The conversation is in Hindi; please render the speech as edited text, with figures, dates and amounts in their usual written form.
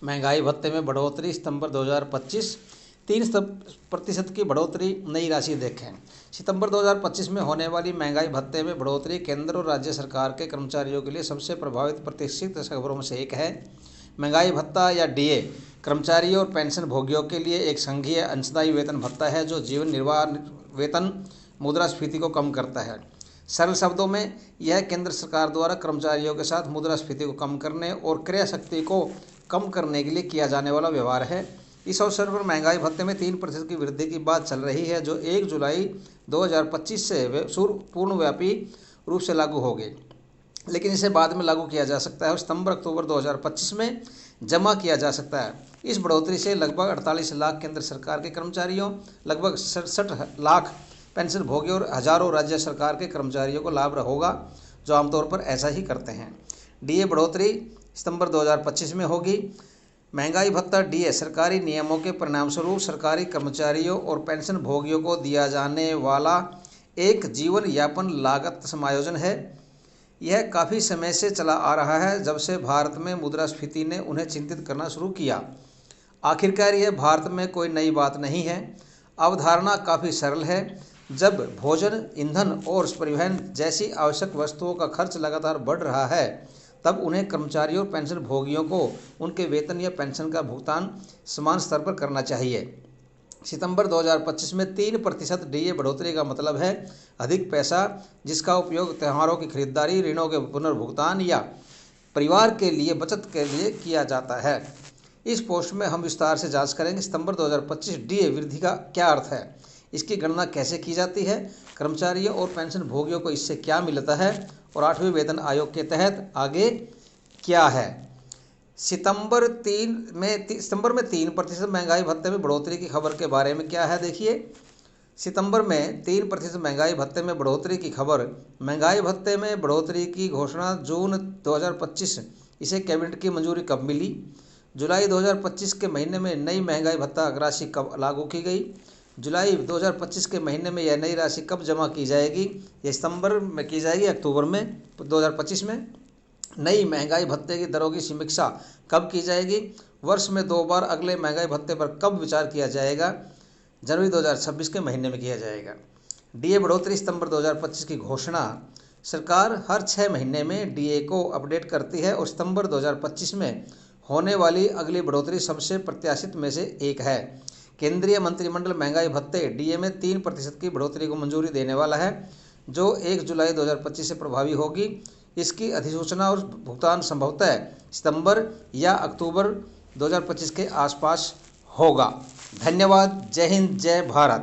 महंगाई भत्ते में बढ़ोतरी सितंबर 2025, 3% की बढ़ोतरी। नई राशि देखें। सितंबर 2025 में होने वाली महंगाई भत्ते में बढ़ोतरी केंद्र और राज्य सरकार के कर्मचारियों के लिए सबसे प्रभावित प्रतीक्षित खबरों में से एक है। महंगाई भत्ता या डीए कर्मचारियों और पेंशन भोगियों के लिए एक संघीय अंशदायी वेतन भत्ता है जो जीवन निर्वाह वेतन मुद्रास्फीति को कम करता है। सरल शब्दों में यह केंद्र सरकार द्वारा कर्मचारियों के साथ मुद्रास्फीति को कम करने और क्रय शक्ति को कम करने के लिए किया जाने वाला व्यवहार है। इस अवसर पर महंगाई भत्ते में 3% की वृद्धि की बात चल रही है जो 1 जुलाई 2025 से पूर्णव्यापी रूप से लागू होगी, लेकिन इसे बाद में लागू किया जा सकता है और सितंबर-अक्टूबर 2025 में जमा किया जा सकता है। इस बढ़ोतरी से लगभग 48 लाख केंद्र सरकार के कर्मचारियों, लगभग 67 लाख पेंशन भोगी और हजारों राज्य सरकार के कर्मचारियों को लाभ होगा जो आमतौर पर ऐसा ही करते हैं। डीए बढ़ोतरी सितंबर 2025 में होगी। महंगाई भत्ता डीए सरकारी नियमों के परिणामस्वरूप सरकारी कर्मचारियों और पेंशन भोगियों को दिया जाने वाला एक जीवन यापन लागत समायोजन है। यह काफ़ी समय से चला आ रहा है जब से भारत में मुद्रास्फीति ने उन्हें चिंतित करना शुरू किया। आखिरकार यह भारत में कोई नई बात नहीं है। अवधारणा काफ़ी सरल है। जब भोजन, ईंधन और परिवहन जैसी आवश्यक वस्तुओं का खर्च लगातार बढ़ रहा है तब उन्हें कर्मचारियों और पेंशन भोगियों को उनके वेतन या पेंशन का भुगतान समान स्तर पर करना चाहिए। सितंबर 2025 में 3% डीए बढ़ोतरी का मतलब है अधिक पैसा जिसका उपयोग त्योहारों की खरीदारी, ऋणों के पुनर्भुगतान या परिवार के लिए बचत के लिए किया जाता है। इस पोस्ट में हम विस्तार से जांच करेंगे सितंबर 2025 डीए वृद्धि का क्या अर्थ है, इसकी गणना कैसे की जाती है, कर्मचारियों और पेंशन भोगियों को इससे क्या मिलता है और 8वें वेतन आयोग के तहत आगे क्या है। सितंबर में 3% महंगाई भत्ते में बढ़ोतरी की खबर के बारे में क्या है देखिए। सितंबर में 3% महंगाई भत्ते में बढ़ोतरी की खबर। महंगाई भत्ते में बढ़ोतरी की घोषणा जून 2025। इसे कैबिनेट की मंजूरी कब मिली? जुलाई 2025 के महीने में नई महंगाई भत्ता राशि कब लागू की गई? जुलाई 2025 के महीने में यह नई राशि कब जमा की जाएगी? यह सितंबर में की जाएगी, अक्टूबर में 2025 में। नई महंगाई भत्ते की दरों की समीक्षा कब की जाएगी? वर्ष में 2 बार अगले महंगाई भत्ते पर कब विचार किया जाएगा? जनवरी 2026 के महीने में किया जाएगा। डीए बढ़ोतरी सितंबर 2025 की घोषणा। सरकार हर 6 महीने में डीए को अपडेट करती है और सितंबर 2025 में होने वाली अगली बढ़ोतरी सबसे प्रत्याशित में से एक है। केंद्रीय मंत्रिमंडल महंगाई भत्ते डीए में 3% की बढ़ोतरी को मंजूरी देने वाला है जो 1 जुलाई 2025 से प्रभावी होगी। इसकी अधिसूचना और भुगतान संभवतः सितंबर या अक्टूबर 2025 के आसपास होगा। धन्यवाद। जय हिंद, जय भारत।